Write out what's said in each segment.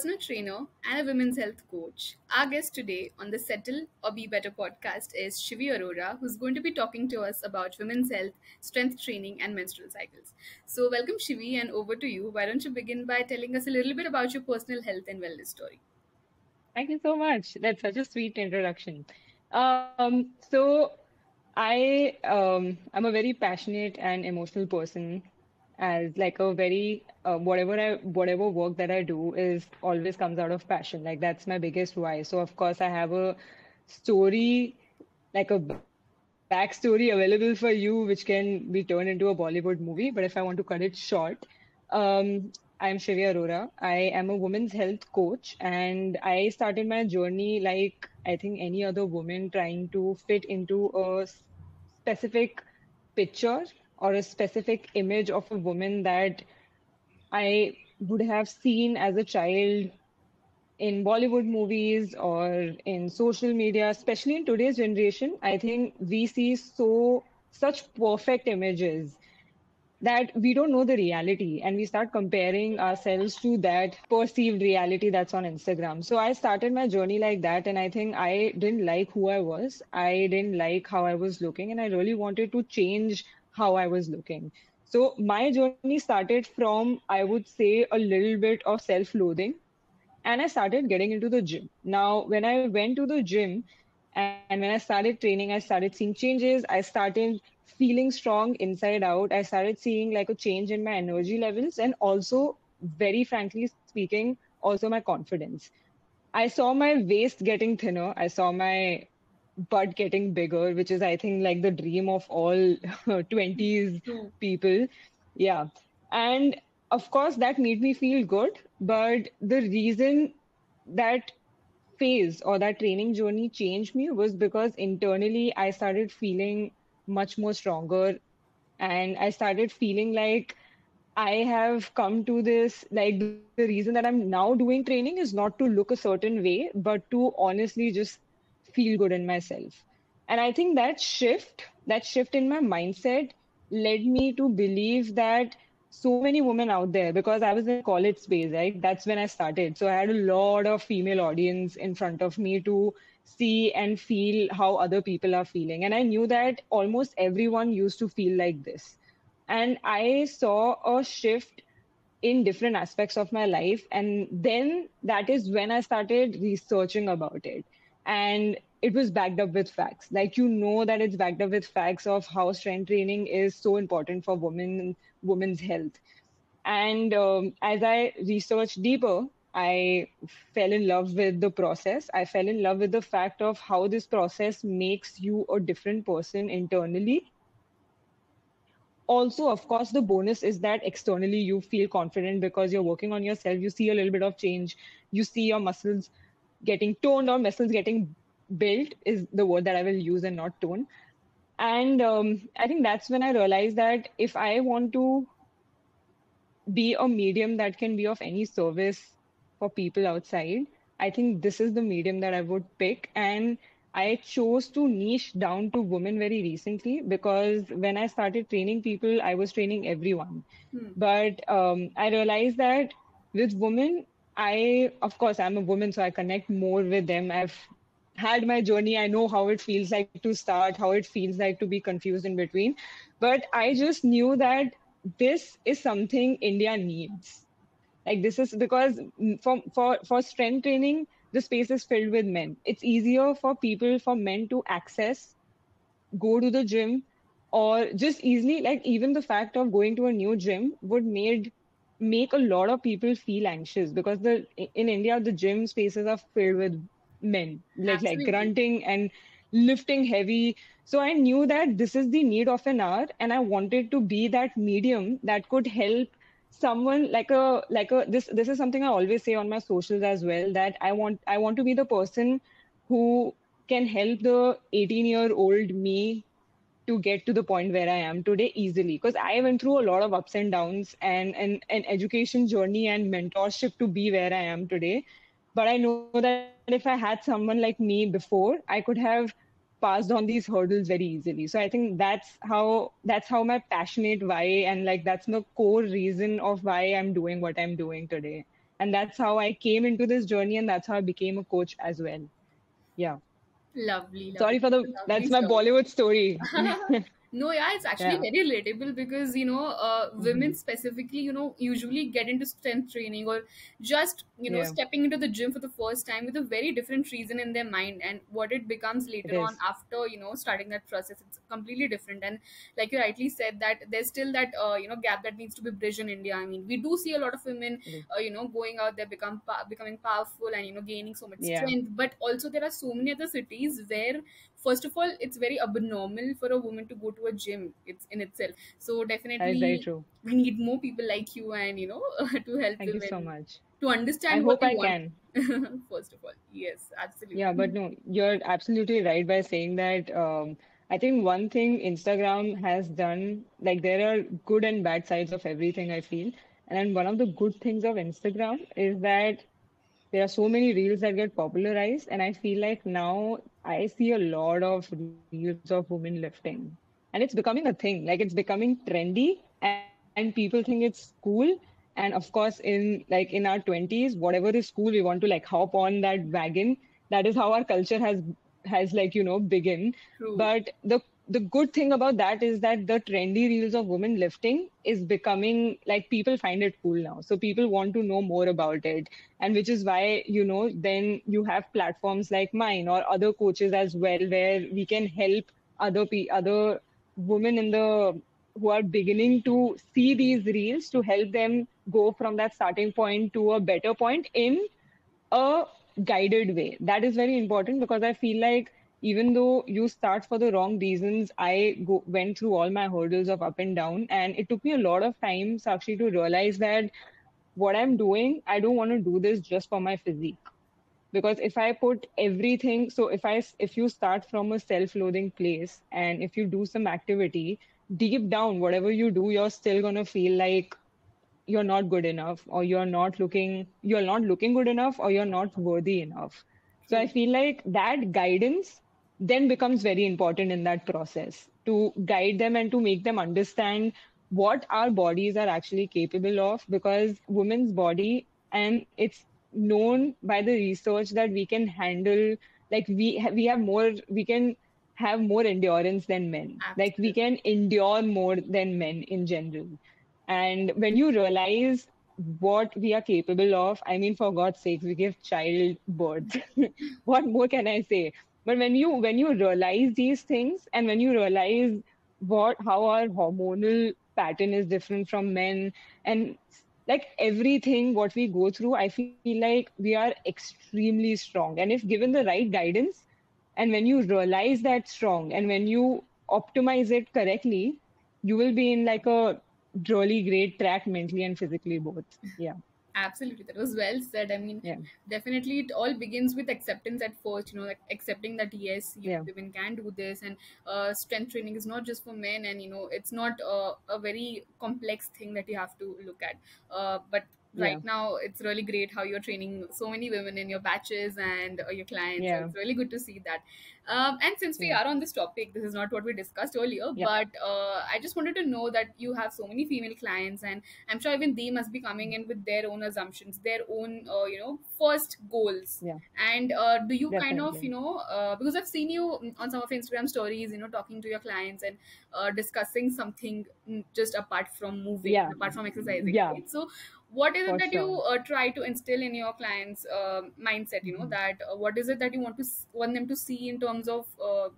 personal trainer and a women's health coach. Our guest today on the Settle or Be Better podcast is Shivi Arora, who's going to be talking to us about women's health, strength training, and menstrual cycles. So, welcome, Shivi, and over to you. Why don't you begin by telling us a little bit about your personal health and wellness story? Thank you so much. That's such a sweet introduction. So I'm a very passionate and emotional person. As like a very whatever work that I do is always comes out of passion. Like that's my biggest why. So of course I have a story, like a backstory available for you, which can be turned into a Bollywood movie. But if I want to cut it short, I'm Shivi Arora. I am a women's health coach, and I started my journey like I think any other woman trying to fit into a specific picture or a specific image of a woman that I would have seen as a child in Bollywood movies or in social media, especially in today's generation. I think we see such perfect images that we don't know the reality and we start comparing ourselves to that perceived reality that's on Instagram. So I started my journey like that, and I think I didn't like who I was. I didn't like how I was looking, and I really wanted to change how I was looking. So my journey started from, I would say, a little bit of self-loathing, and I started getting into the gym. Now, when I went to the gym and when I started training, I started seeing changes. I started feeling strong inside out. I started seeing like a change in my energy levels and also, very frankly speaking, also my confidence. I saw my waist getting thinner. I saw my butt getting bigger, which is, I think, like the dream of all 20s True. people. Yeah. And of course, that made me feel good. But the reason that phase or that training journey changed me was because internally I started feeling much more stronger, and I started feeling like I have come to this, like the reason that I'm now doing training is not to look a certain way, but to honestly just feel good in myself. And I think that shift in my mindset led me to believe that so many women out there, because I was in college space, right? That's when I started. So I had a lot of female audience in front of me to see and feel how other people are feeling. And I knew that almost everyone used to feel like this. And I saw a shift in different aspects of my life. And then that is when I started researching about it. And it was backed up with facts. Like, you know, that it's backed up with facts of how strength training is so important for women's health. And as I researched deeper, I fell in love with the process. I fell in love with the fact of how this process makes you a different person internally. Also, of course, the bonus is that externally you feel confident because you're working on yourself. You see a little bit of change. You see your muscles getting toned or muscles getting built is the word that I will use and not tone. And I think that's when I realized that if I want to be a medium that can be of any service for people outside, I think this is the medium that I would pick. And I chose to niche down to women very recently because when I started training people, I was training everyone. Hmm. But I realized that with women, of course, I'm a woman, so I connect more with them. I've had my journey. I know how it feels like to start, how it feels like to be confused in between. But I just knew that this is something India needs. Like this is because for strength training, the space is filled with men. It's easier for people, for men to access, go to the gym, or just easily, like even the fact of going to a new gym would make a lot of people feel anxious because the in India the gym spaces are filled with men, like Absolutely. grunting and lifting heavy. So I knew that this is the need of an hour, and I wanted to be that medium that could help someone like a this is something I always say on my socials as well, that I want to be the person who can help the 18-year-old me to get to the point where I am today easily. Because I went through a lot of ups and downs and an education journey and mentorship to be where I am today. But I know that if I had someone like me before, I could have passed on these hurdles very easily. So I think that's how my passionate why, and like that's the core reason of why I'm doing what I'm doing today. And that's how I came into this journey, and that's how I became a coach as well. Yeah. Lovely, Sorry lovely. for That's the, a lovely that's my story. Bollywood story. No, yeah, it's actually Yeah. very relatable because women Hmm. specifically, usually get into strength training or just Yeah, stepping into the gym for the first time with a very different reason in their mind, and what it becomes it later on is. after starting that process, it's completely different. And like you rightly said, that there's still that gap that needs to be bridged in India. I mean, we do see a lot of women It is. going out there, becoming powerful and gaining so much Yeah, strength, but also there are so many other cities where, first of all, it's very abnormal for a woman to go to a gym, it's in itself. So that is very definitely true. we need more people like you, and to help Thank you so women much. to I understand what hope they I want. can. First of all, yes, Yeah, but absolutely. no, you're absolutely right by saying that. I think one thing Instagram has done, like there are good and bad sides of everything, I feel. And then one of the good things of Instagram is that there are so many reels that get popularized, and I feel like now I see a lot of reels of women lifting. And it's becoming a thing, like it's becoming trendy, and people think it's cool. And of course, in our 20s, whatever is cool, we want to like hop on that wagon. That is how our culture has like, begin. True. But the good thing about that is that the trendy reels of women lifting is becoming like people find it cool now. So people want to know more about it. And which is why, then you have platforms like mine or other coaches as well, where we can help other women in the who are beginning to see these reels to help them go from that starting point to a better point in a guided way. That is very important because I feel like even though you start for the wrong reasons, went through all my hurdles of up and down, and it took me a lot of time, Sakshi, to realize that what I'm doing, I don't want to do this just for my physique. Because if I put everything, so if you start from a self-loathing place and if you do some activity, deep down, whatever you do, you're still gonna feel like you're not good enough or you're not looking good enough or you're not worthy enough. So I True. feel like that guidance then becomes very important in that process to guide them and to make them understand what our bodies are actually capable of, because women's body, and it's known by the research that we can handle, like we have more, we can have more endurance than men, like we Absolutely. can endure more than men in general. And when you realize what we are capable of, I mean, for God's sake, we give child birth. What more can I say? But when you realize these things, and when you realize how our hormonal pattern is different from men, and like everything what we go through, I feel like we are extremely strong. And if given the right guidance, and when you realize that strong, and when you optimize it correctly, you will be in like a really great track mentally and physically both. Yeah, Absolutely, that was well said. I mean, yeah, definitely, it all begins with acceptance at first. Like accepting that yes, yeah, women can do this, and strength training is not just for men, and it's not a very complex thing that you have to look at. But yeah, right now, it's really great how you're training so many women in your batches and your clients. So yeah, it's really good to see that. And since we yeah, are on this topic, this is not what we discussed earlier, yeah. but I just wanted to know that you have so many female clients, and I'm sure even they must be coming in with their own assumptions, their own, first goals. Yeah, And do you kind of, definitely. because I've seen you on some of your Instagram stories, talking to your clients and discussing something, just apart from moving, Yeah, apart from exercising, yeah, right? So, what is it for that you sure. try to instill in your clients' mindset? Mhm. That what is it that you want them to see in terms of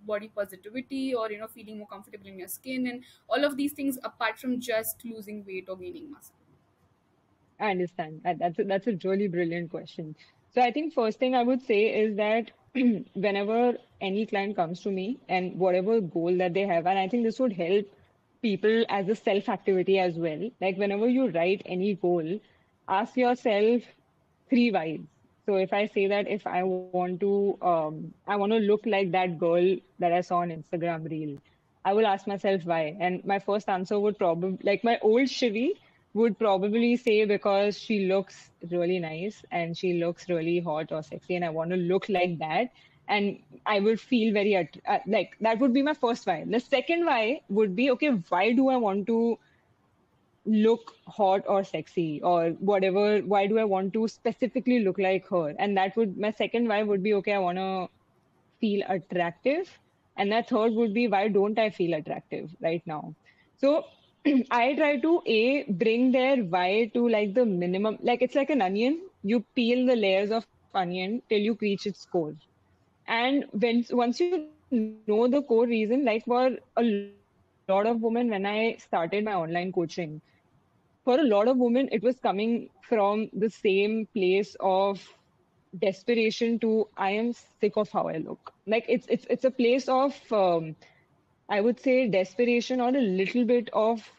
body positivity, or feeling more comfortable in your skin, and all of these things apart from just losing weight or gaining muscle? I understand. That's a really brilliant question. So I think first thing I would say is that whenever any client comes to me and whatever goal that they have, and I think this would help people as a self activity as well. Like whenever you write any goal, ask yourself three whys. So if I say that if I want to look like that girl that I saw on Instagram reel, I will ask myself why. And my first answer would probably, like my old Shivi would probably say because she looks really nice and she looks really hot or sexy, and I want to look like that. And I would feel very like that would be my first why. The second why would be, okay, why do I want to look hot or sexy or whatever? Why do I want to specifically look like her? And that would, my second why would be, okay, I want to feel attractive. And that third would be, why don't I feel attractive right now? So I try to bring their why to like the minimum, like it's like an onion. You peel the layers of onion till you reach its core. And once you know the core reason, like for a lot of women, when I started my online coaching, for a lot of women, it was coming from the same place of desperation to I am sick of how I look. Like it's a place of I would say desperation or a little bit of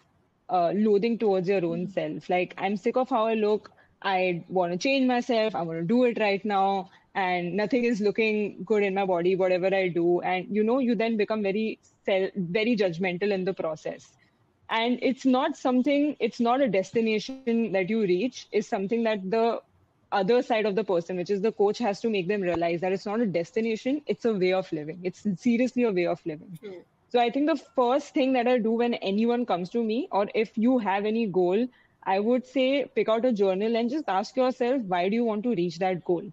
loathing towards your own self. Like, I'm sick of how I look. I want to change myself. I want to do it right now. And nothing is looking good in my body, whatever I do. And you then become very judgmental in the process. And it's not a destination that you reach, it's something that the other side of the person, which is the coach, has to make them realize that it's not a destination, it's a way of living. It's seriously a way of living. True. So I think the first thing that I do when anyone comes to me, or if you have any goal, I would say pick out a journal and just ask yourself, why do you want to reach that goal?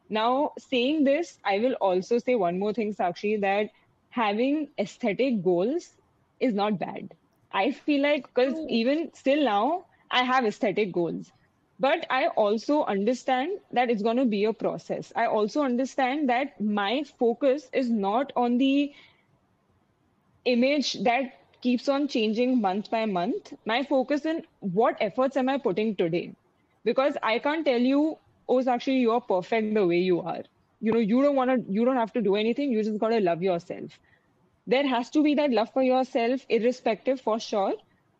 Now, saying this, I will also say one more thing, Sakshi, that having aesthetic goals is not bad. I feel like, because True. even still now, I have aesthetic goals. But I also understand that it's going to be a process. I also understand that my focus is not on the image that keeps on changing month by month. My focus in what efforts am I putting today? Because I can't tell you, oh, Sakshi, you're perfect the way you are. You don't have to do anything. You just got to love yourself. There has to be that love for yourself, irrespective for sure.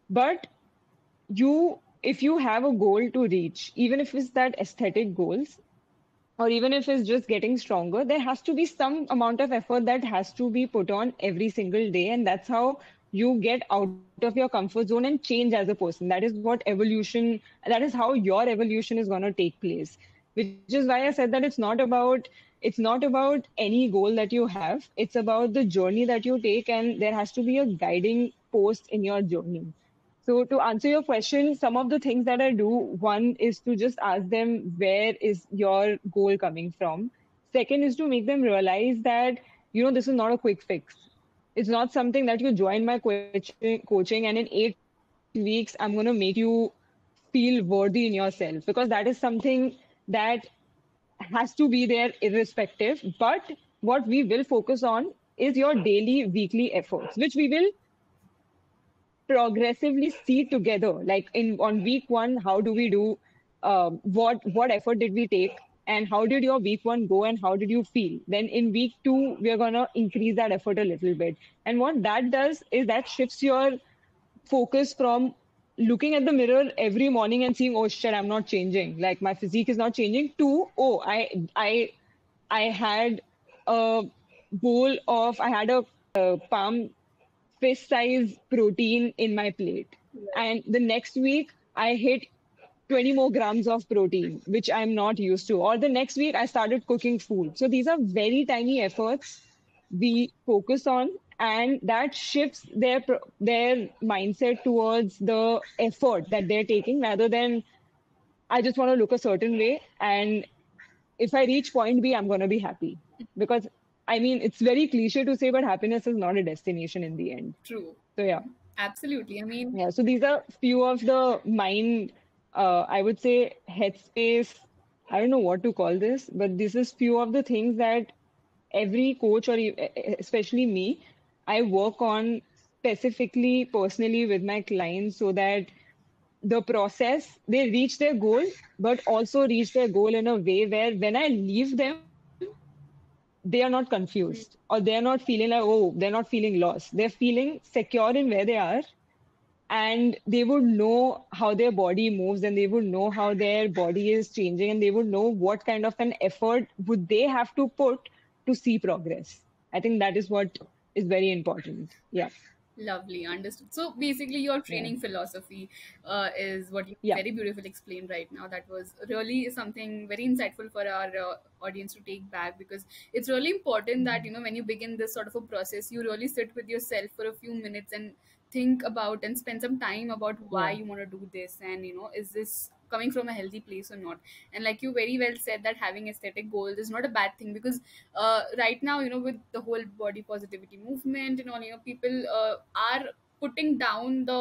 But if you have a goal to reach, even if it's that aesthetic goals, or even if it's just getting stronger, there has to be some amount of effort that has to be put on every single day. And that's how you get out of your comfort zone and change as a person. That is how your evolution is going to take place. Which is why I said that it's not about any goal that you have. It's about the journey that you take, and there has to be a guiding post in your journey. So to answer your question, some of the things that I do, one is to just ask them, where is your goal coming from? Second is to make them realize that, this is not a quick fix. It's not something that you join my coaching and in 8 weeks, I'm going to make you feel worthy in yourself, because that is something that has to be there irrespective. But what we will focus on is your daily, weekly efforts, which we will progressively see together. Like in on week one, how do we do? What effort did we take? And how did your week one go? And how did you feel? Then in week two, we are gonna increase that effort a little bit. And what that does is that shifts your focus from looking at the mirror every morning and seeing, oh shit, I'm not changing. Like my physique is not changing. To, oh, I had a I had a palm fist size protein in my plate. Right. And the next week, I hit 20 more grams of protein, which I'm not used to. Or the next week, I started cooking food. So these are very tiny efforts we focus on, and that shifts their mindset towards the effort that they're taking, rather than I just want to look a certain way, and if I reach point B, I'm going to be happy. Because I mean, it's very cliche to say, but happiness is not a destination in the end. True. So yeah, Absolutely. I mean, yeah. So these are few of the mind, I would say headspace. I don't know what to call this, but this is few of the things that every coach, or especially me, I work on specifically personally with my clients, so that the process, they reach their goal, but also reach their goal in a way where when I leave them, they are not confused, or they're not feeling like, oh, they're not feeling lost. They're feeling secure in where they are, and they would know how their body moves, and they would know how their body is changing, and they would know what kind of an effort would they have to put to see progress. I think that is what is very important. Yeah. lovely, understood. So basically, your Yeah. training philosophy is what you Yeah. very beautifully explained right now. That was really something very insightful for our audience to take back, because it's really important that when you begin this sort of a process, you really sit with yourself for a few minutes and think about and spend some time about why Yeah. you want to do this, and is this coming from a healthy place or not. And like you very well said, that having aesthetic goals is not a bad thing, because right now, with the whole body positivity movement and all, people are putting down the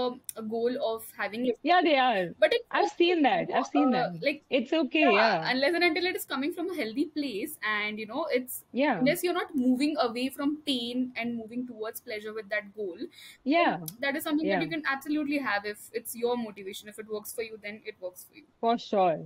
goal of having Yeah, aesthetic. they are. But it's I've okay, seen that. I've seen that. like, It's okay. yeah, Yeah. unless and until it is coming from a healthy place, and it's Yeah. unless you're not moving away from pain and moving towards pleasure with that goal, then Yeah. that is something that Yeah. you can absolutely have if it's your motivation. If it works for you, then it works for you. For sure.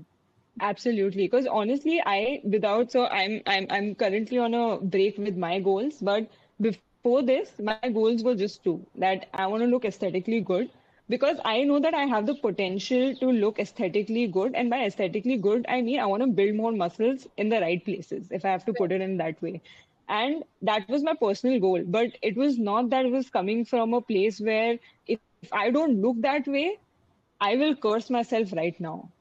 Absolutely. Because honestly, I'm currently on a break with my goals, but before this, my goals were just two, that I want to look aesthetically good, because I know that I have the potential to look aesthetically good. And by aesthetically good, I mean I want to build more muscles in the right places, if I have to put it in that way. And that was my personal goal. But it was not that it was coming from a place where if I don't look that way, I will curse myself right now.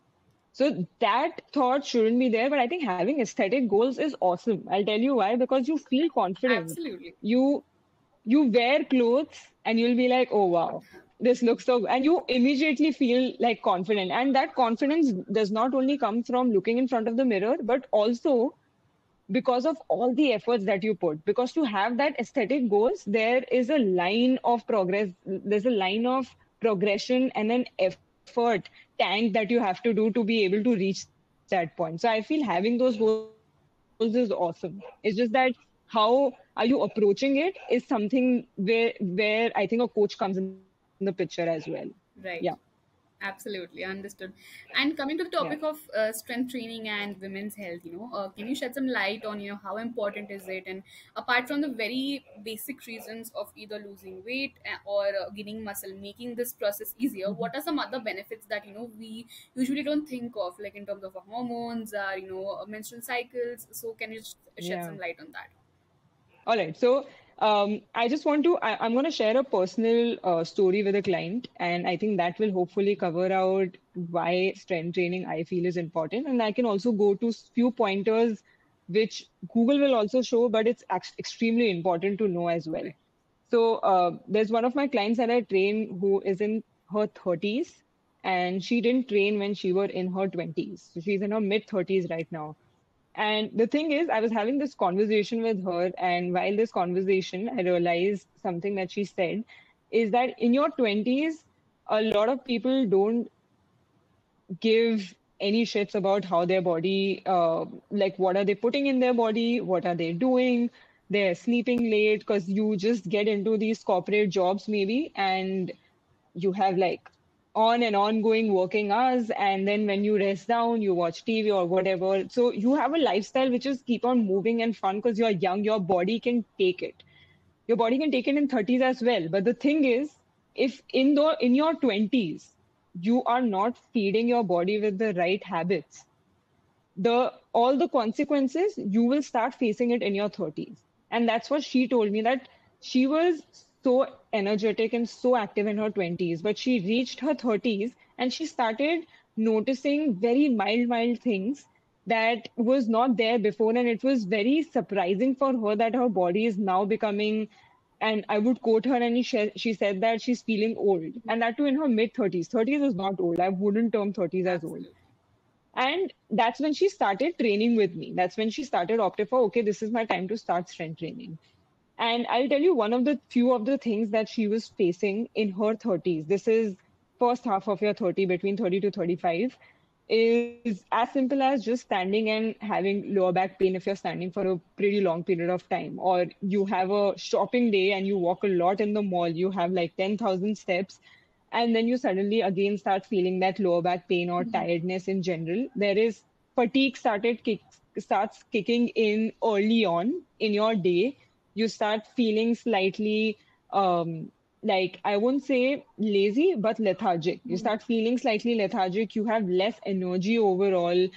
So that thought shouldn't be there, but I think having aesthetic goals is awesome. I'll tell you why, because you feel confident. Absolutely. You you wear clothes and you'll be like, oh wow, this looks so, and you immediately feel like confident. And that confidence does not only come from looking in front of the mirror, but also because of all the efforts that you put. Because to have that aesthetic goals, there is a line of progress, there's a line of progression and an effort tank that you have to do to be able to reach that point. So I feel having those goals is awesome. It's just that how are you approaching it is something where I think a coach comes in the picture as well. Yeah. Right. Absolutely understood. And coming to the Yeah. topic of strength training and women's health, can you shed some light on how important is it? And apart from the very basic reasons of either losing weight or gaining muscle, making this process easier, Mhm. what are some other benefits that we usually don't think of, like in terms of hormones, menstrual cycles? So can you shed Yeah. some light on that? All right. So I just want to, I'm going to share a personal story with a client, and I think that will hopefully cover out why strength training I feel is important. And I can also go to few pointers which Google will also show, but it's extremely important to know as well. Right. So there's one of my clients that I train who is in her 30s, and she didn't train when she were in her 20s. So she's in her mid 30s right now. And the thing is, I was having this conversation with her, and while this conversation, I realized something that she said is that in your 20s, a lot of people don't give any shits about how their body, like what are they putting in their body, what are they doing, they're sleeping late because you just get into these corporate jobs maybe, and you have like on and ongoing working hours, and then when you rest down you watch TV or whatever. So you have a lifestyle which is keep on moving and fun because you're young, your body can take it. Your body can take it in 30s as well. But the thing is, if in your 20s you are not feeding your body with the right habits, the all the consequences you will start facing it in your 30s. And that's what she told me, that she was so energetic and so active in her 20s, but she reached her 30s and she started noticing very mild things that was not there before. And it was very surprising for her that her body is now becoming, and I would quote her, and she said that she's feeling old, and that too in her mid 30s. 30s is not old. I wouldn't term 30s as old. Absolutely. And that's when she started training with me. That's when she started opting for, okay, this is my time to start strength training. And I'll tell you one of the few of the things that she was facing in her 30s. This is first half of your 30, between 30 to 35, is as simple as just standing and having lower back pain if you're standing for a pretty long period of time. Or you have a shopping day and you walk a lot in the mall, you have like 10,000 steps, and then you suddenly again start feeling that lower back pain or tiredness in general. There is fatigue starts kicking in early on in your day. You start feeling slightly like, I won't say lazy, but lethargic. You start feeling slightly lethargic. You have less energy overall.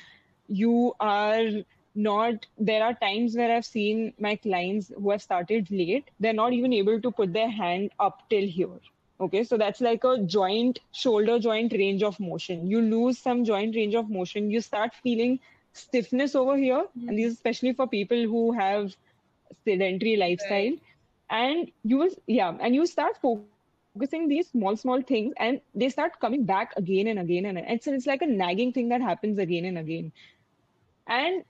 You are not, there are times where I've seen my clients who have started late, they're not even able to put their hand up till here. Okay, so that's like a joint, shoulder joint range of motion. You lose some joint range of motion. You start feeling stiffness over here. And Mhm. these especially for people who have sedentary lifestyle. Right. And you will, yeah, and you start focusing these small, small things, and they start coming back again and again and again. It's like a nagging thing that happens again and again. And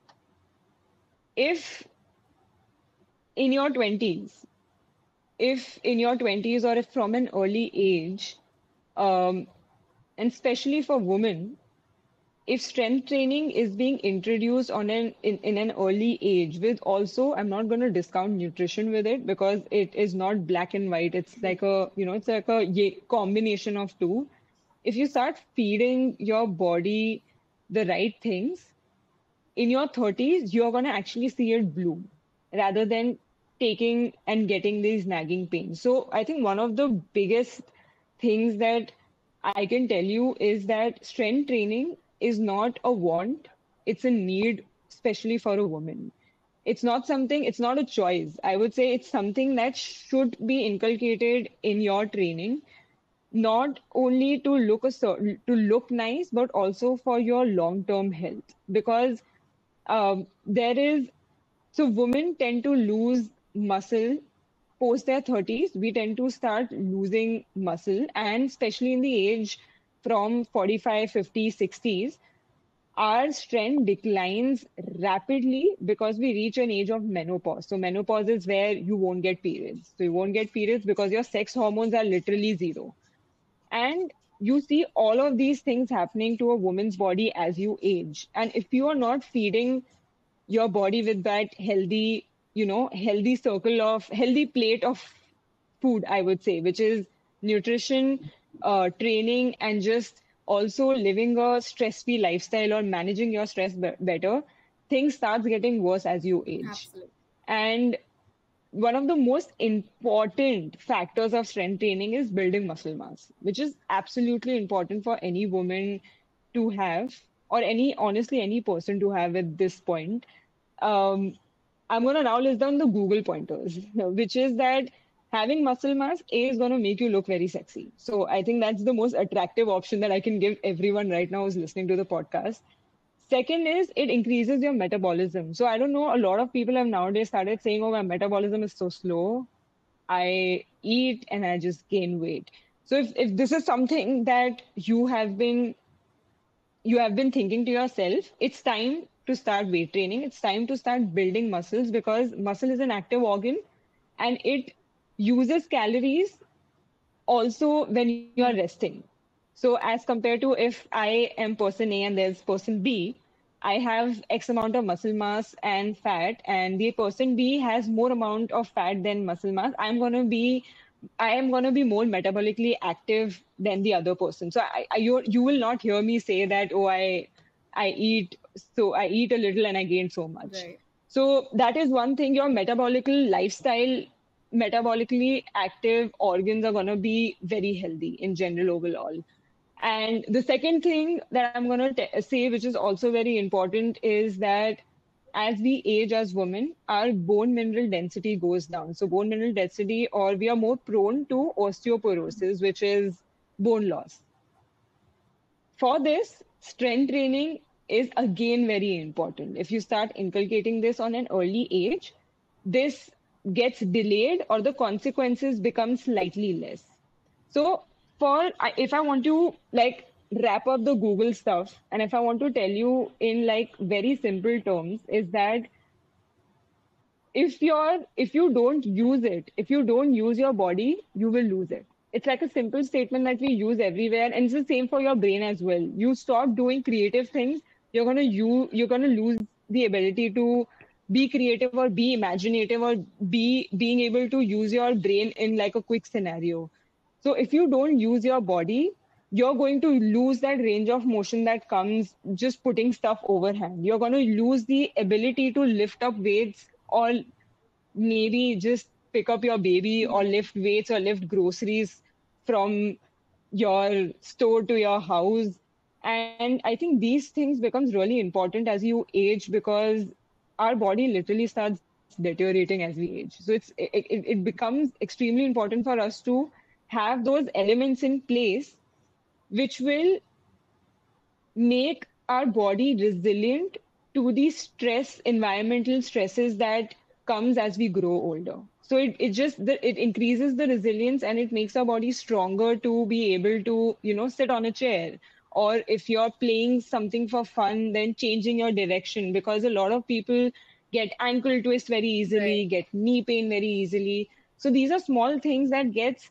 if in your 20s, if in your 20s or if from an early age, um, and especially for women, if strength training is being introduced in an early age with also, I'm not going to discount nutrition with it because it is not black and white. It's like a, it's like a combination of two. If you start feeding your body the right things, in your 30s, you're going to actually see it bloom rather than taking and getting these nagging pains. So I think one of the biggest things that I can tell you is that strength training is not a want, it's a need, especially for a woman. It's not something, it's not a choice. I would say it's something that should be inculcated in your training, not only to to look nice, but also for your long-term health. Because there is so women tend to lose muscle post their 30s. We tend to start losing muscle, and especially in the age from 45, 50, 60s, our strength declines rapidly because we reach an age of menopause. So menopause is where you won't get periods. So you won't get periods because your sex hormones are literally zero. And you see all of these things happening to a woman's body as you age. And if you are not feeding your body with that healthy, healthy circle of healthy plate of food, I would say, which is nutrition, training, and just also living a stress-free lifestyle or managing your stress better, things starts getting worse as you age. Absolutely. And one of the most important factors of strength training is building muscle mass, which is absolutely important for any woman to have, or honestly, any person to have at this point. Um, I'm going to now list down the Google pointers, which is that having muscle mass, A, is going to make you look very sexy. So I think that's the most attractive option that I can give everyone right now who's listening to the podcast. Second is it increases your metabolism. So I don't know, a lot of people have nowadays started saying, oh, my metabolism is so slow. I eat and I just gain weight. So if this is something that you have been thinking to yourself, it's time to start weight training. It's time to start building muscles because muscle is an active organ and it uses calories also when you are resting. So as compared to if I am person A and there's person B, I have X amount of muscle mass and fat, and the person B has more amount of fat than muscle mass. I am gonna be more metabolically active than the other person. So you will not hear me say that, oh, I eat a little and I gain so much. Right. So that is one thing. Your metabolical lifestyle, metabolically active organs are gonna be very healthy in general overall. And the second thing that I'm going to say, which is also very important, is that as we age as women, our bone mineral density goes down. So, bone mineral density, or we are more prone to osteoporosis, which is bone loss. For this, strength training is again very important. If you start inculcating this on an early age, this gets delayed or the consequences become slightly less. So if I want to like wrap up the Google stuff, and if I want to tell you in like very simple terms, is that if you don't use your body, you will lose it. It's like a simple statement that we use everywhere, and it's the same for your brain as well. You stop doing creative things, you're gonna lose the ability to be creative or be imaginative or be being able to use your brain in like a quick scenario. So if you don't use your body, you're going to lose that range of motion that comes just putting stuff overhand. You're going to lose the ability to lift up weights or maybe just pick up your baby or lift weights or lift groceries from your store to your house. And I think these things becomes really important as you age because our body literally starts deteriorating as we age. So it becomes extremely important for us to have those elements in place which will make our body resilient to the environmental stresses that comes as we grow older. So it increases the resilience and it makes our body stronger to be able to, sit on a chair. Or if you're playing something for fun, then changing your direction, because a lot of people get ankle twist very Right. easily, get knee pain very easily. So these are small things that gets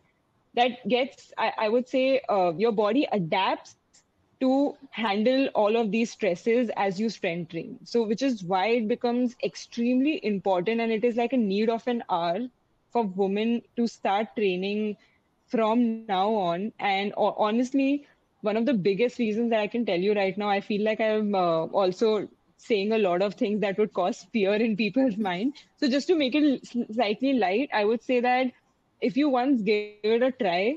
I would say your body adapts to handle all of these stresses as you strength train. So which is why it becomes extremely important, and it is like a need of an hour for women to start training from now on. And honestly, one of the biggest reasons that I can tell you right now, I feel like I'm also saying a lot of things that would cause fear in people's mind. So just to make it slightly light, I would say that if you once give it a try,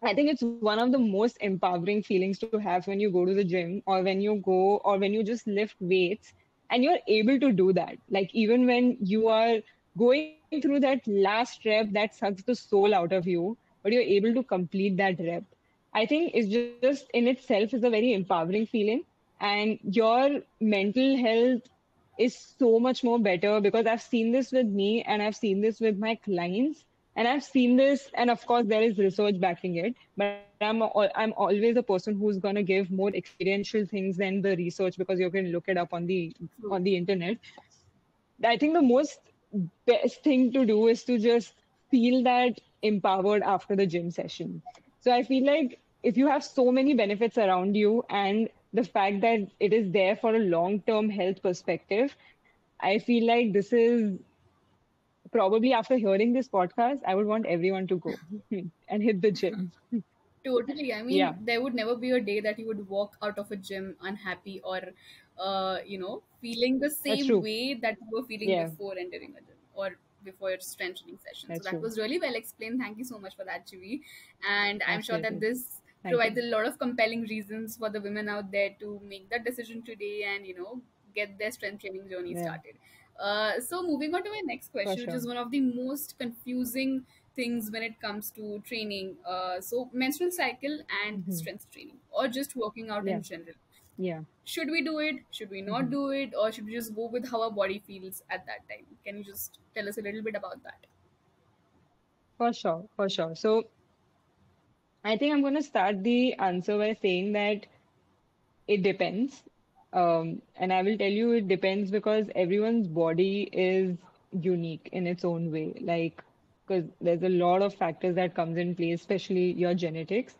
I think it's one of the most empowering feelings to have when you go to the gym, or when you just lift weights and you're able to do that. Like even when you are going through that last rep that sucks the soul out of you, but you're able to complete that rep. I think it's just in itself is a very empowering feeling, and your mental health is so much more better, because I've seen this with me and I've seen this with my clients, and I've seen this, and of course there is research backing it. But I'm always a person who's gonna give more experiential things than the research, because you can look it up on True. the internet. I think the most best thing to do is to just feel that empowered after the gym session. So I feel like if you have so many benefits around you, and the fact that it is there for a long-term health perspective, I feel like this is probably, after hearing this podcast, I would want everyone to go and hit the gym. Totally. I mean, Yeah, there would never be a day that you would walk out of a gym unhappy or, feeling the that's same true. way that you were feeling Yeah, before entering a gym or before your strength training session. So that's that true. was really well explained. Thank you so much for that, Chivi. And I'm sure that Absolutely. this Thank provides you. a lot of compelling reasons for the women out there to make that decision today and, get their strength training journey Yeah, started. So moving on to my next for question, which is sure. one of the most confusing things when it comes to training. So menstrual cycle and Hmm. strength training, or just working out in Yeah, general. yeah. Should we do it? Should we not Hmm. do it? Or should we just go with how our body feels at that time? Can you just tell us a little bit about that? For sure, for sure. So I think I'm going to start the answer by saying that it depends. And I will tell you it depends because everyone's body is unique in its own way. Like, because there's a lot of factors that comes in play, especially your genetics.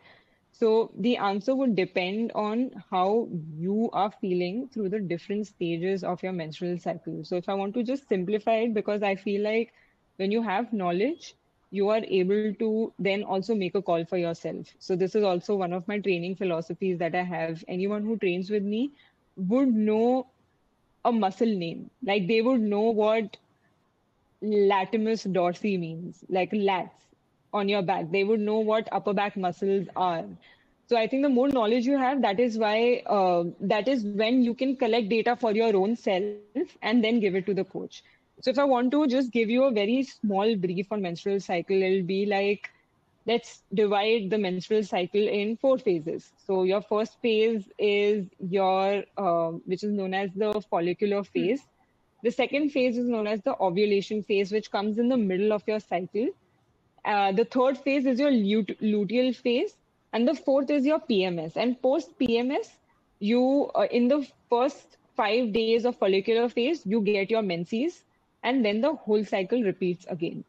So the answer would depend on how you are feeling through the different stages of your menstrual cycle. So if I want to just simplify it, because I feel like when you have knowledge, you are able to then also make a call for yourself. So this is also one of my training philosophies that I have. Anyone who trains with me would know a muscle name. Like they would know what latimus dorsi means, like lats on your back. They would know what upper back muscles are. So I think the more knowledge you have, that is when you can collect data for your own self and then give it to the coach. So if I want to just give you a very small brief on menstrual cycle, it'll be like, let's divide the menstrual cycle in four phases. So your first phase is which is known as the follicular Hmm. phase. The second phase is known as the ovulation phase, which comes in the middle of your cycle. The third phase is your luteal phase, and the fourth is your PMS. And post PMS, in the first 5 days of follicular phase, you get your menses, and then the whole cycle repeats again.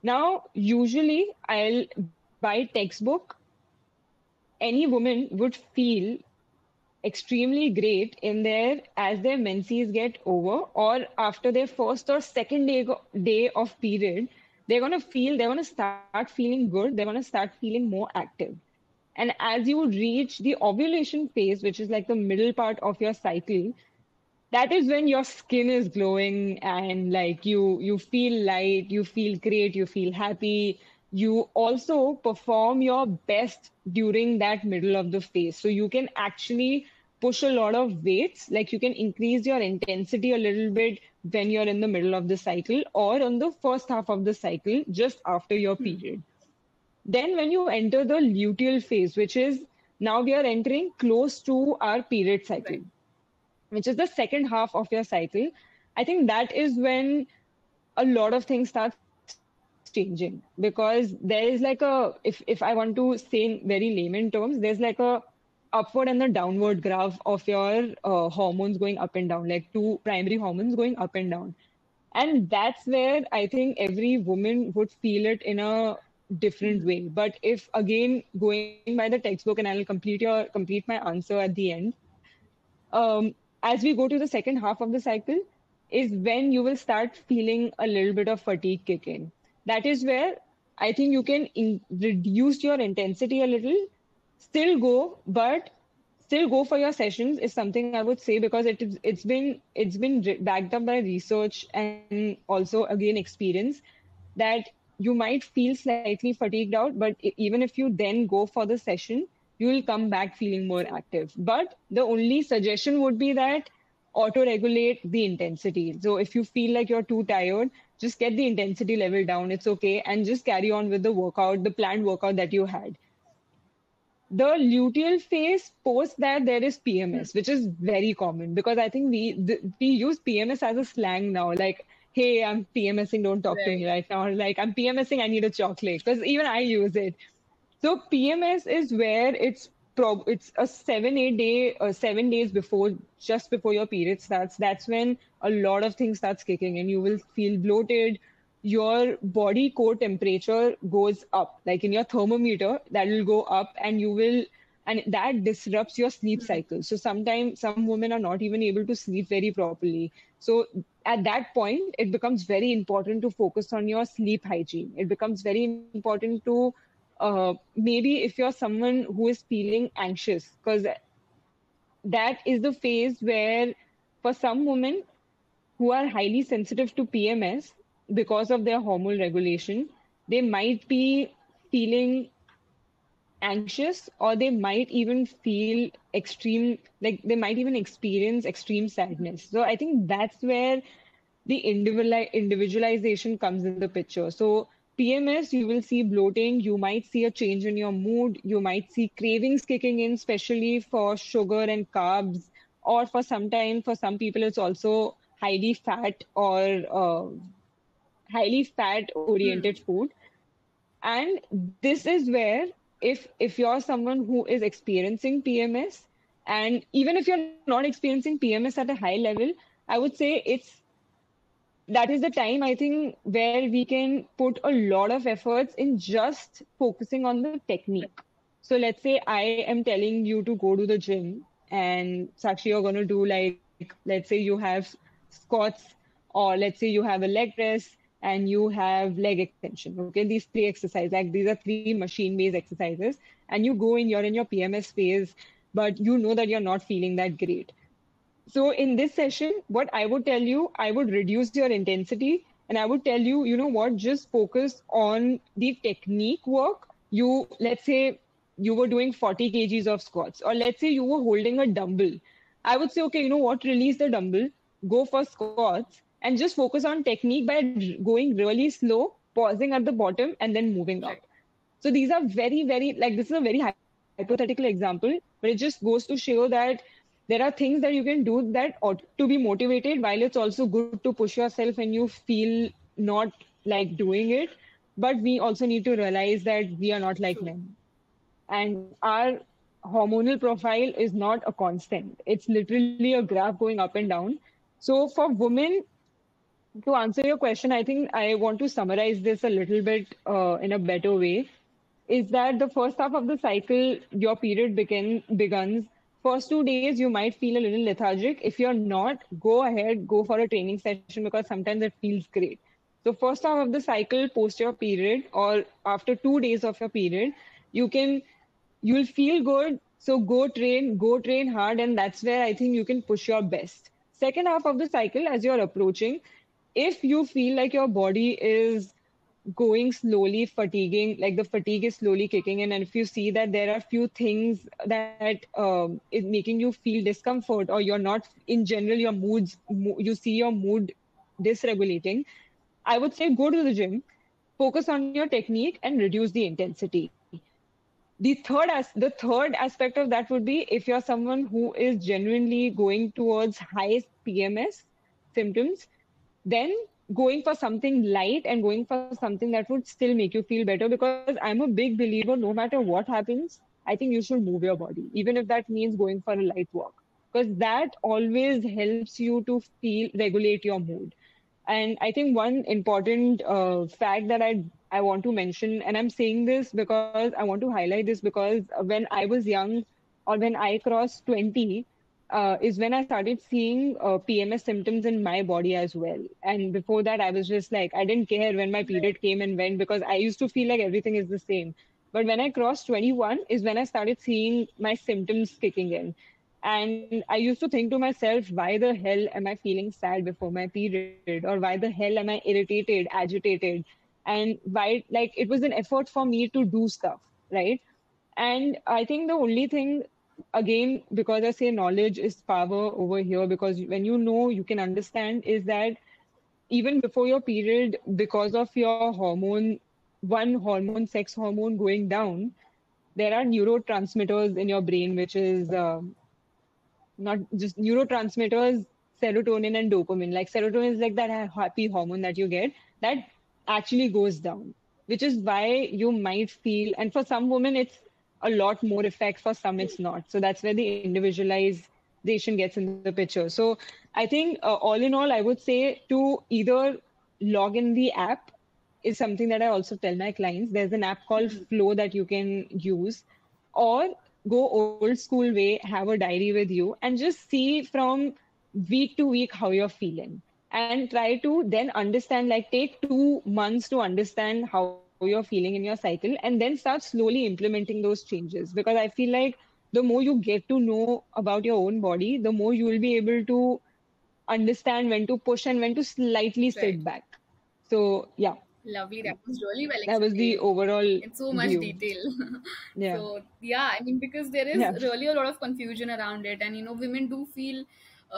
Now, usually, I'll by textbook, any woman would feel extremely great in their as their menses get over, or after their first or second day of period. They're gonna start feeling good, they're gonna start feeling more active. And as you reach the ovulation phase, which is like the middle part of your cycle, that is when your skin is glowing, and like you feel light, you feel great, you feel happy. You also perform your best during that middle of the phase, so you can actually push a lot of weights. Like you can increase your intensity a little bit when you're in the middle of the cycle, or on the first half of the cycle just after your period. Then when you enter the luteal phase, which is now we are entering close to our period cycle, Right. which is the second half of your cycle. I think that is when a lot of things start changing. changing because there is like a if I want to say in very layman terms, there's like a upward and the downward graph of your hormones going up and down, like two primary hormones going up and down. And that's where I think every woman would feel it in a different way. But if again going by the textbook, and I'll complete my answer at the end, as we go to the second half of the cycle, is when you will start feeling a little bit of fatigue kick in. That is where I think you can reduce your intensity a little, still go, but still go for your sessions is something I would say because it's been backed up by research and also again experience that you might feel slightly fatigued out, but even if you then go for the session, you will come back feeling more True. active. But the only suggestion would be that auto regulate the intensity. So if you feel like you're too tired, just get the intensity level down. It's okay. And just carry on with the workout, the planned workout that you had. The luteal phase post that there is PMS, which is very common because I think we use PMS as a slang now. Like, hey, I'm PMSing, don't talk to me Right. right now. Or like, I'm PMSing, I need a chocolate. Because even I use it. So PMS is where it's a 7 8 day 7 days before, just before your period starts. That's when a lot of things starts kicking in. You will feel bloated. Your body core temperature goes up, like in your thermometer, that will go up, and and that disrupts your sleep cycle. So sometimes some women are not even able to sleep very properly. So at that point, it becomes very important to focus on your sleep hygiene. It becomes very important to maybe if you're someone who is feeling anxious, because that is the phase where, for some women who are highly sensitive to PMS because of their hormone regulation, they might be feeling anxious or they might even feel extreme, like they might even experience extreme sadness. So I think that's where the individualization comes in the picture. So PMS, you will see bloating, you might see a change in your mood, you might see cravings kicking in, especially for sugar and carbs, or for some people, it's also highly fat oriented food. And this is where, if you're someone who is experiencing PMS, and even if you're not experiencing PMS at a high level, I would say that is the time I think where we can put a lot of efforts in just focusing on the technique. So let's say I am telling you to go to the gym, and Sakshi, you're going to do, like, let's say you have squats, or let's say you have a leg press and you have leg extension. Okay, these three exercises, like these are three machine-based exercises, and you're in your PMS phase, but you know that you're not feeling that great. So in this session, what I would tell you, I would reduce your intensity and I would tell you, you know what, just focus on the technique work. Let's say you were doing 40 kgs of squats, or let's say you were holding a dumbbell. I would say, okay, you know what, release the dumbbell, go for squats, and just focus on technique by going really slow, pausing at the bottom, and then moving up. Right. So these are like, this is a very hypothetical example, but it just goes to show that there are things that you can do that ought to be motivated, while it's also good to push yourself when you feel not like doing it. But we also need to realize that we are not like True. men. And our hormonal profile is not a constant. It's literally a graph going up and down. So for women, to answer your question, I think I want to summarize this a little bit in a better way. Is that the first half of the cycle, your period begins. First 2 days, you might feel a little lethargic. If you're not, go ahead, go for a training session because sometimes it feels great. So first half of the cycle, post your period, or after 2 days of your period, you can you'll feel good. So go train hard, and that's where I think you can push your best. Second half of the cycle, as you're approaching, if you feel like your body is going slowly, fatiguing, like the fatigue is slowly kicking in, and if you see that there are few things that is making you feel discomfort, or you're not, in general, you see your mood dysregulating, I would say go to the gym, focus on your technique, and reduce the intensity. The third aspect of that would be, if you're someone who is genuinely going towards high PMS symptoms, then going for something light and going for something that would still make you feel better, because I'm a big believer no matter what happens, I think you should move your body, even if that means going for a light walk, because that always helps you to feel regulate your mood. And I think one important fact that I want to mention, and I'm saying this because I want to highlight this, because when I was young, or when I crossed 20, is when I started seeing PMS symptoms in my body as well. And before that, I was just like, I didn't care when my Right. period came and went, because I used to feel like everything is the same. But when I crossed 21 is when I started seeing my symptoms kicking in. And I used to think to myself, why the hell am I feeling sad before my period? Or why the hell am I irritated, agitated? And why, like, it was an effort for me to do stuff, right? And I think the only thing, again, because I say knowledge is power over here, because when you know, you can understand, is that even before your period, because of your hormone, one hormone, sex hormone going down, there are neurotransmitters in your brain, which is not just neurotransmitters, serotonin and dopamine. Like serotonin is like that happy hormone that you get that actually goes down, which is why you might feel, and for some women, it's a lot more effect, for some, it's not. So that's where the individualization gets in the picture. So I think all in all, I would say to either log in the app is something that I also tell my clients. There's an app called Flow that you can use, or go old school way, have a diary with you, and just see from week to week how you're feeling. And try to then understand, like, take 2 months to understand how you're feeling in your cycle, and then start slowly implementing those changes. Because I feel like the more you get to know about your own body, the more you will be able to understand when to push and when to slightly Right. sit back. So, yeah, Lovely. That was really well that was the explained overall in so much view. detail. Yeah, So, yeah, I mean, because there is yeah, really a lot of confusion around it, and women do feel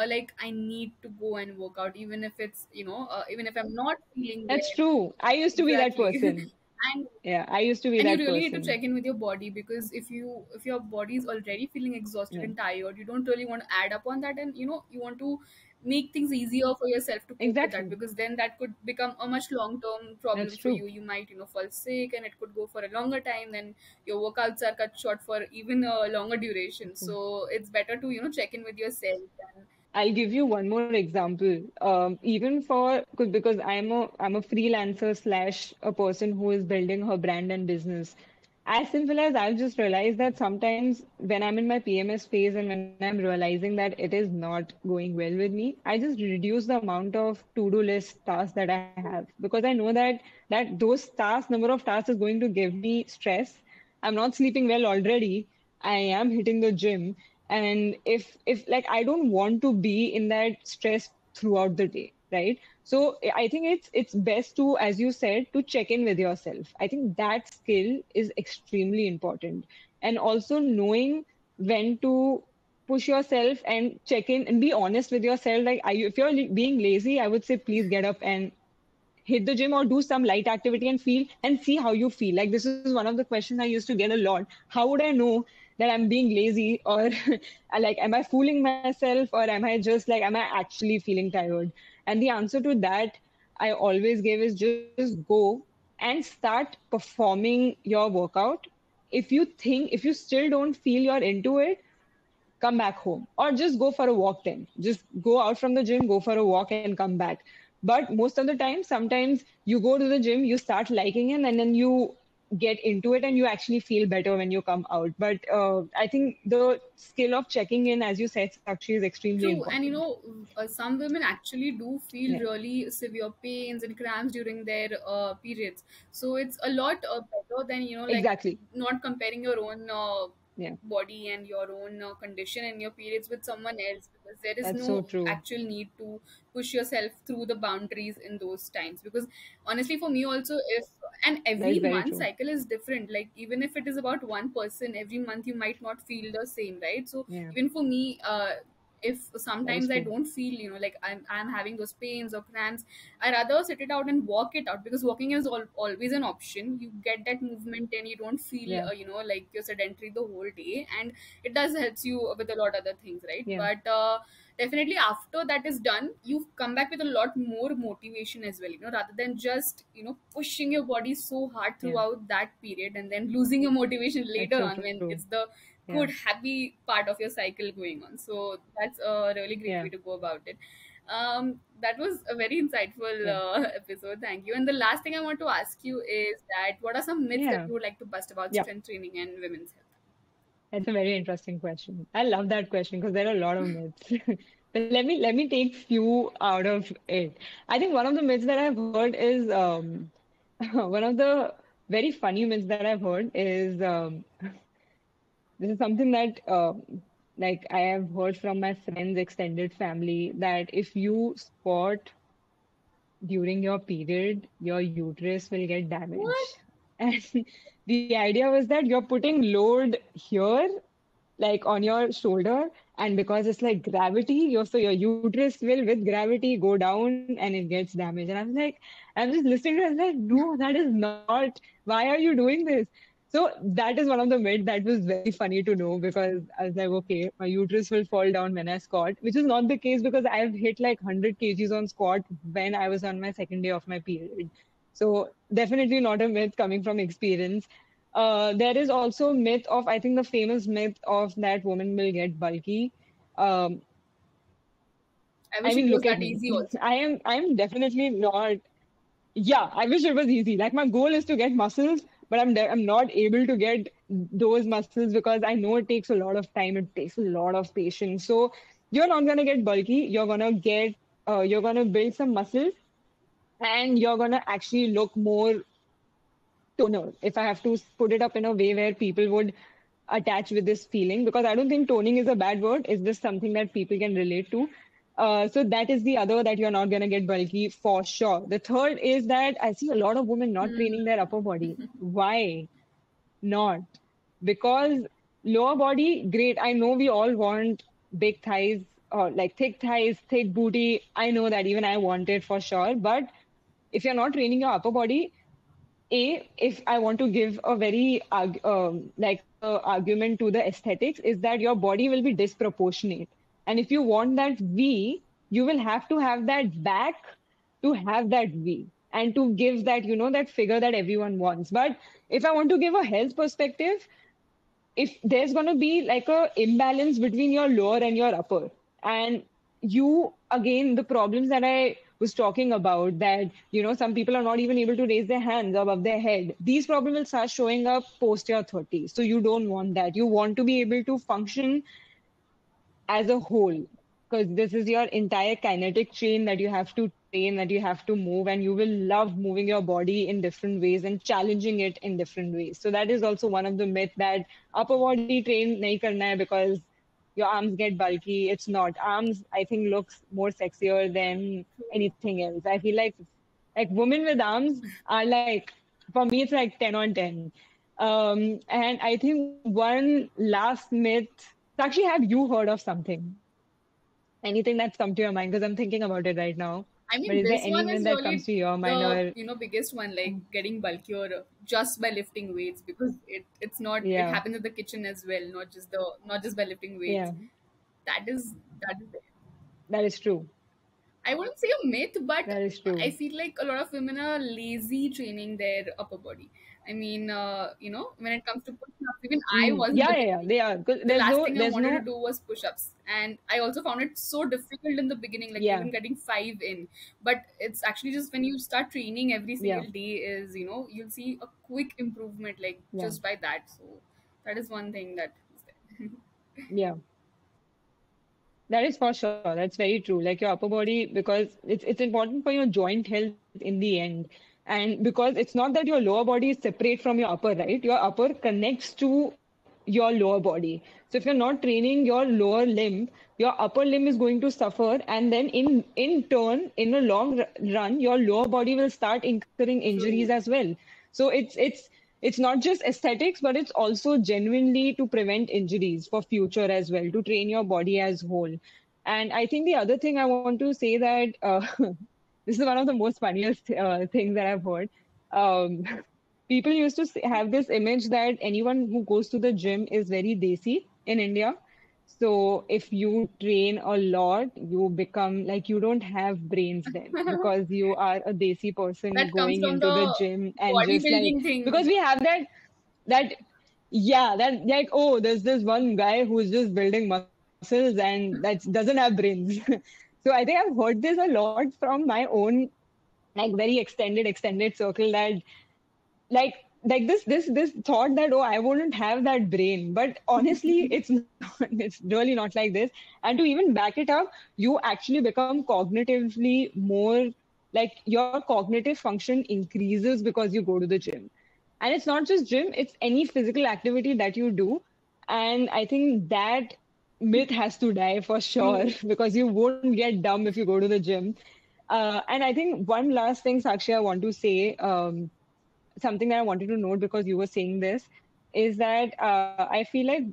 like I need to go and work out, even if it's, even if I'm not feeling that's well. true. I used to be that Exactly. person. And Yeah, I used to be you that really need to person. check in with your body, because if your body is already feeling exhausted Yeah, and tired, you don't really want to add up on that, and you want to make things easier for yourself to cope with that, exactly. because then that could become a much long term That's problem for true. you. You might fall sick, and it could go for a longer time, then your workouts are cut short for even a longer duration. So it's better to check in with yourself. And I'll give you one more example. Even for because I'm a freelancer slash a person who is building her brand and business. As simple as I've just realized that sometimes when I'm in my PMS phase and when I'm realizing that it is not going well with me, I just reduce the amount of to-do list tasks that I have, because I know that those tasks, number of tasks, is going to give me stress. I'm not sleeping well already. I am hitting the gym. And if like I don't want to be in that stress throughout the day, right? So I think it's best to, as you said, to check in with yourself. I think that skill is extremely important. And also knowing when to push yourself and check in and be honest with yourself. Like, if you're being lazy, I would say please get up and hit the gym or do some light activity and feel and see how you feel. Like, this is one of the questions I used to get a lot. How would I know that I'm being lazy, or like, am I fooling myself, or am I just like, am I actually feeling tired? And the answer to that I always give is just go and start performing your workout. If you still don't feel you're into it, come back home or just go for a walk. Then just go out from the gym, go for a walk and come back. But most of the time, sometimes you go to the gym, you start liking it, and then you get into it and you actually feel better when you come out. But I think the skill of checking in, as you said, Sakshi, is extremely true, and important. some women actually do feel Yeah, really severe pains and cramps during their periods. So it's a lot better than like exactly. not comparing your own Yeah, body and your own condition and your periods with someone else, because there is that's so no true. actual need to push yourself through the boundaries in those times. Because honestly, for me also, if and That is every very month true. cycle is different, like even if it is about one person, every month you might not feel the same, right? So Yeah, even for me, if that is sometimes I true. don't feel like I'm having those pains or cramps, I rather sit it out and walk it out, because walking is always an option. You get that movement and you don't feel Yeah, like you're sedentary the whole day, and it does helps you with a lot of other things, right? yeah, But definitely after that is done, you come back with a lot more motivation as well, rather than just pushing your body so hard Yeah, throughout that period and then losing your motivation that's later so on true. when it's the Yeah, good happy part of your cycle going on. So that's a really great yeah, way to go about it. That was a very insightful yeah, episode. Thank you. And the last thing I want to ask you is that what are some myths that yeah, you would like to bust about yeah. strength training and women's health? That's a very interesting question. I love that question because there are a lot of myths. But let me take few out of it. I think one of the myths that I've heard is one of the very funny myths that I've heard is this is something that like I have heard from my friends, extended family, that if you squat during your period, your uterus will get What? damaged. And the idea was that you're putting load here, like on your shoulder, and because it's like gravity, your uterus will with gravity go down and it gets damaged. And I'm just listening to it, I was like, no, that is not. Why are you doing this? So that is one of the myths that was very funny to know, because I was like, okay, my uterus will fall down when I squat, which is not the case because I've hit like 100 kgs on squat when I was on my second day of my period. So definitely not a myth coming from experience. There is also myth of, I think the famous myth of that women will get bulky. Um, I I wish it mean, was look at that me. easy also. I'm definitely not. Yeah, I wish it was easy. Like my goal is to get muscles, but I'm not able to get those muscles because I know it takes a lot of time. It takes a lot of patience. So you're not gonna get bulky. You're gonna build some muscles, and you're gonna actually look more toner, if I have to put it up in a way where people would attach with this feeling, because I don't think toning is a bad word. It's just something that people can relate to. So that is the other, that you're not going to get bulky for sure. The third is that I see a lot of women not Hmm. training their upper body. Why not? Because lower body, great. I know we all want big thighs, or like thick thighs, thick booty. I know that even I want it for sure. But if you're not training your upper body, if I want to give a very like argument to the aesthetics, is that your body will be disproportionate, and if you want that V, you will have to have that back to have that V and to give that, that figure that everyone wants. But if I want to give a health perspective, if there's going to be like a imbalance between your lower and your upper, and you, again, the problems that I was talking about, that some people are not even able to raise their hands above their head, these problems will start showing up post your 30s. So you don't want that. You want to be able to function as a whole, because this is your entire kinetic chain that you have to train, that you have to move, and you will love moving your body in different ways and challenging it in different ways. So that is also one of the myth, that upper body train nahi karna hai because your arms get bulky. It's not. Arms, I think, looks more sexier than anything else. I feel like women with arms are like, for me, it's like 10 on 10. And I think one last myth. So actually, have you heard of something? Anything that's come to your mind? Because I'm thinking about it right now. I But mean, is there this any one myth is that comes really to your mind, the or biggest one, like getting bulkier just by lifting weights, because it's not, it yeah, happens in the kitchen as well, not just by lifting weights. yeah, That is it. that is true. I wouldn't say a myth, but That is I true. feel like a lot of women are lazy training their upper body. I mean, when it comes to push-ups, even I was in Yeah, the yeah, yeah. beginning. They are. 'Cause The there's last no, thing I there's wanted to no. do was push-ups, and I also found it so difficult in the beginning, like Yeah, even getting five in. But it's actually just when you start training every yeah, single day, is you'll see a quick improvement, like yeah, just by that. So that is one thing that is there. yeah. That is for sure. That's very true. Like your upper body, because it's important for your joint health in the end. And because it's not that your lower body is separate from your upper, right? Your upper connects to your lower body. So if you're not training your lower limb, your upper limb is going to suffer, and then in turn, in a run, your lower body will start incurring injuries True. as well. So it's not just aesthetics, but it's also genuinely to prevent injuries for future as well, to train your body as whole. And I think the other thing I want to say that this is one of the most funniest things that I've heard. Um, people used to have this image that anyone who goes to the gym is very desi in India. So if you train a lot, you become like you don't have brains then because you are a desi person That comes going from into the the gym and just like bodybuilding because thing. we have that yeah, that like, oh, there's this one guy who's just building muscles and that doesn't have brains. So I think I've heard this a lot from my own like very extended circle that like this thought that, oh, I wouldn't have that brain, but honestly it's not. It's really not like this. And to even back it up, you actually become cognitively more, like your cognitive function increases because you go to the gym. And it's not just gym, it's any physical activity that you do. And I think that myth has to die for sure True. because you won't get dumb if you go to the gym. And I think one last thing, Sakshi, I want to say, something that I wanted to note because you were saying this is that I feel like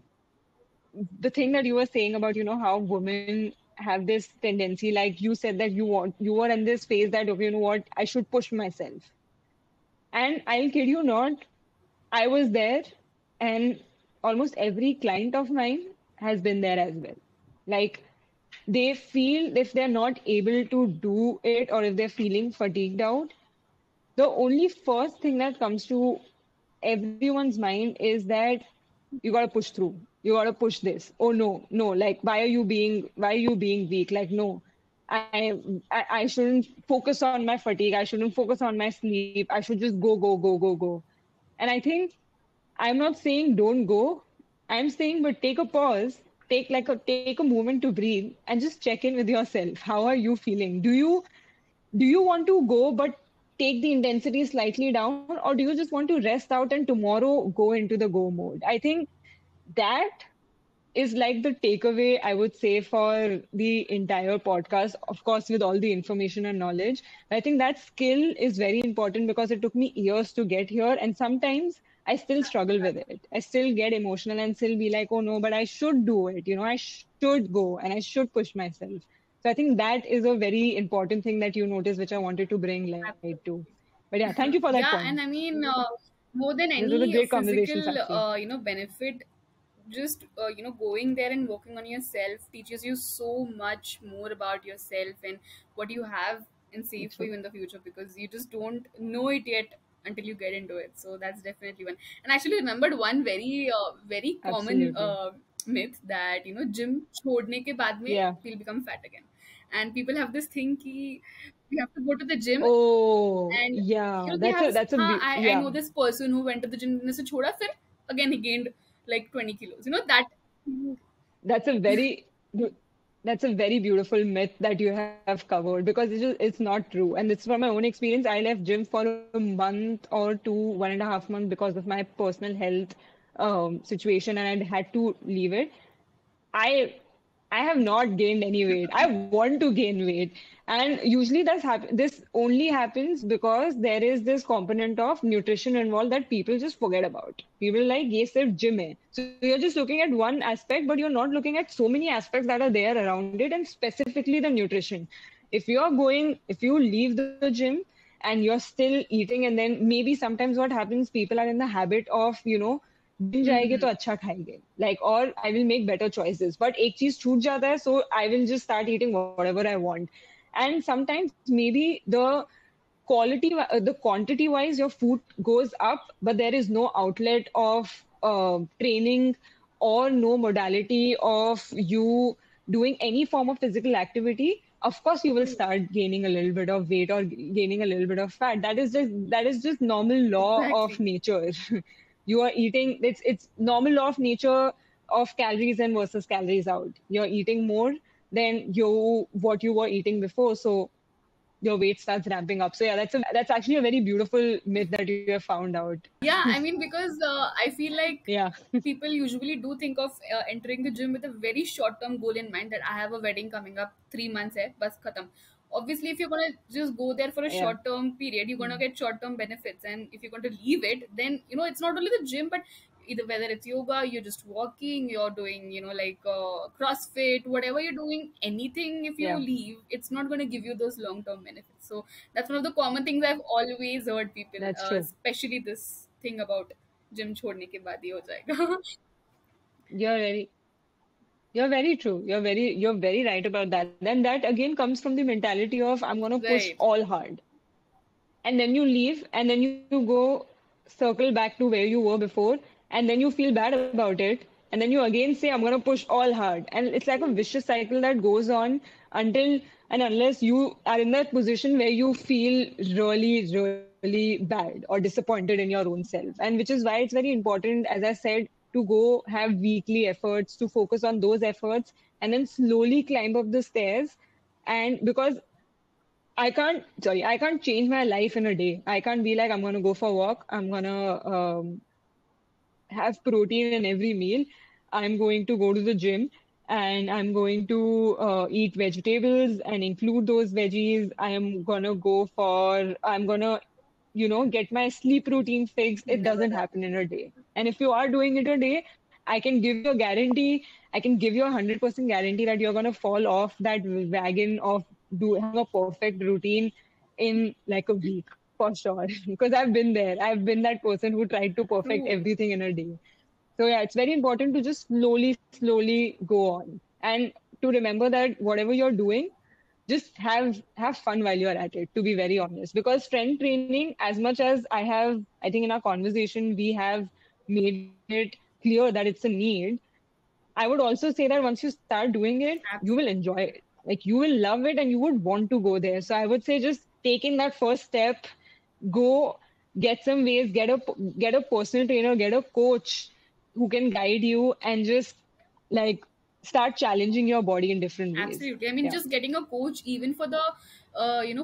the thing that you were saying about, how women have this tendency, like you said that you were in this phase that, okay, you know what, I should push myself. And I'll kid you not, I was there, and almost every client of mine has been there as well. Like, they feel if they're not able to do it or if they're feeling fatigued out, the only first thing that comes to everyone's mind is that you gotta push through. You gotta push this. Oh no, no, like why are you being weak? Like no, I shouldn't focus on my fatigue. I shouldn't focus on my sleep. I should just go, go, go, go, go. And I think I'm not saying don't go. I'm saying but take a pause, take a moment to breathe and just check in with yourself. How are you feeling? Do you want to go but take the intensity slightly down, or do you just want to rest out and tomorrow go into the go mode? I think that is like the takeaway I would say for the entire podcast, of course, with all the information and knowledge. I think that skill is very important because it took me years to get here. And sometimes I still struggle with it. I still get emotional and still be like, oh no, but I should do it. I should go and I should push myself. So I think that is a very important thing that you noticed, which I wanted to bring light to. But yeah, thank you for that point. Yeah, and I mean, more than This was a any great conversation, physical, Sakshi. benefit, just going there and working on yourself teaches you so much more about yourself and what you have in That's save true. for you in the future, because you just don't know it yet until you get into it. So that's definitely one. And I actually remembered one very common Absolutely. myth that gym छोड़ने के बाद में Yeah. we'll become fat again, and people have this thing कि we have to go to the gym, Oh, and yeah. they That's have a that's a I yeah. know this person who went to the gym ने से छोड़ा, फिर again he gained like 20 kilos, that. That's a very that's a very beautiful myth that you have covered because it's not true. And it's from my own experience. I left gym for a month or two, 1.5 months because of my personal health situation, and I had to leave it. I I have not gained any weight. I want to gain weight. And usually this only happens because there is this component of nutrition involved that people just forget about. People like, yes, sir, gym hai. So you're just looking at one aspect, but you're not looking at so many aspects that are there around it, and specifically the nutrition. If you leave the gym and you're still eating, and then maybe sometimes what happens, people are in the habit of, gym जाएंगे तो Mhm. अच्छा खाएंगे, like, or I will make better choices, but एक चीज छूट जाता है, so I will just start eating whatever I want. And sometimes maybe the quantity wise your food goes up, but there is no outlet of training or no modality of you doing any form of physical activity. Of course you will True. start gaining a little bit of weight or gaining a little bit of fat. That is just normal law of Exactly. nature. You are eating, it's normal law of nature of calories in versus calories out. You're eating more than what you were eating before, so your weight starts ramping up. So yeah, that's actually a very beautiful myth that you have found out. Yeah, I mean, because I feel like Yeah, people usually do think of entering the gym with a very short term goal in mind, that I have a wedding coming up 3 months hai, bas khatam. Obviously, if you're gonna just go there for a yeah, short term period, you're gonna get short term benefits, and if you're going to leave it, then it's not only the gym, but either whether it's yoga, you're just walking, you're doing like CrossFit, whatever you're doing, anything. If you yeah. leave, it's not going to give you those long term benefits. So that's one of the common things I've always heard people, That's true. especially this thing about gym छोड़ने के बाद ही हो जाएगा. You're very You're very true. You're very right about that. And that again comes from the mentality of I'm gonna push Right. all hard. And then you leave, and then you go circle back to where you were before, and then you feel bad about it, and then you again say I'm going to push all hard, and it's like a vicious cycle that goes on until and unless you are in that position where you feel really bad or disappointed in your own self. And which is why it's very important, as I said, to go have weekly efforts, to focus on those efforts, and then slowly climb up the stairs. And because I can't change my life in a day. I can't be like, I'm going to go for a walk. I'm going to have protein in every meal. I'm going to go to the gym and I'm going to eat vegetables and include those veggies. I'm going to, get my sleep routine fixed. It Never doesn't happen in a day. And if you are doing it a day, I can give you a guarantee, I can give you 100% guarantee that you're going to fall off that wagon of having a perfect routine in like a week for sure. Because I've been there. I've been that person who tried to perfect true. everything in a day. So yeah, it's very important to just slowly go on and to remember that whatever you're doing, just have fun while you're at it, to be very honest. Because strength training, as much as I think in our conversation we have made it clear that it's a need, I would also say that once you start doing it, you will Absolutely. enjoy it. Like you will love it and you would want to go there. So I would say just taking that first step, go get some ways, get a personal trainer, get a coach who can guide you, and just like start challenging your body in different ways. Absolutely. I mean, Yeah, just getting a coach even for the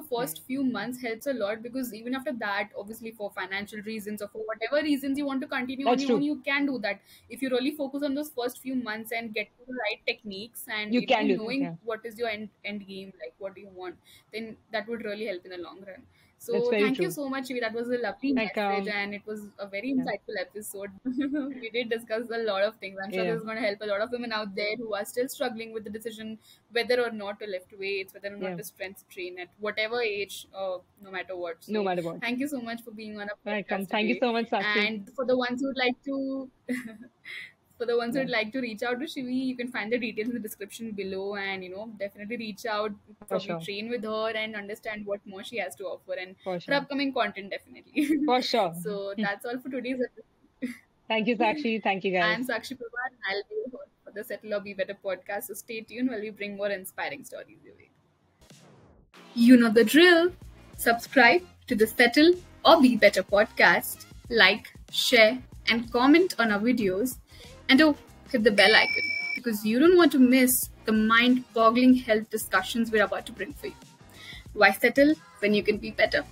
first few months helps a lot, because even after that, obviously for financial reasons or for whatever reasons you want to continue on that's your own, true. you can do that if you really focus on those first few months and get to the right techniques, and You can do that. knowing Yeah, what is your end game, like what do you want, then that would really help in the long run. that's So very thank you true. so much, Shivi. That was a lovely Like message, and it was a very yeah, insightful episode. We did discuss a lot of things. I'm sure yeah, this is going to help a lot of women out there who are still struggling with the decision whether or not to lift weights, whether or not yeah. to strength train at whatever age, no matter what. No So matter what. thank you so much for being on a Welcome. podcast Thank you today. so much, Sakshi. And for the ones who'd like to for the ones Yeah, who'd like to reach out to Shivi, you can find the details in the description below, and definitely reach out, for probably sure, train with her and understand what more she has to offer, and for her sure, upcoming content definitely. for sure. So that's all for today's episode. Thank you, Sakshi. Thank you, guys. I'm Sakshi Pawar, and I'll be your host for the Settle or Be Better podcast. So stay tuned while we bring more inspiring stories your way. You know the drill. Subscribe to the Settle or Be Better podcast, like, share, and comment on our videos. And oh, hit the bell icon, because you don't want to miss the mind boggling health discussions we're about to bring for you. Why settle when you can be better?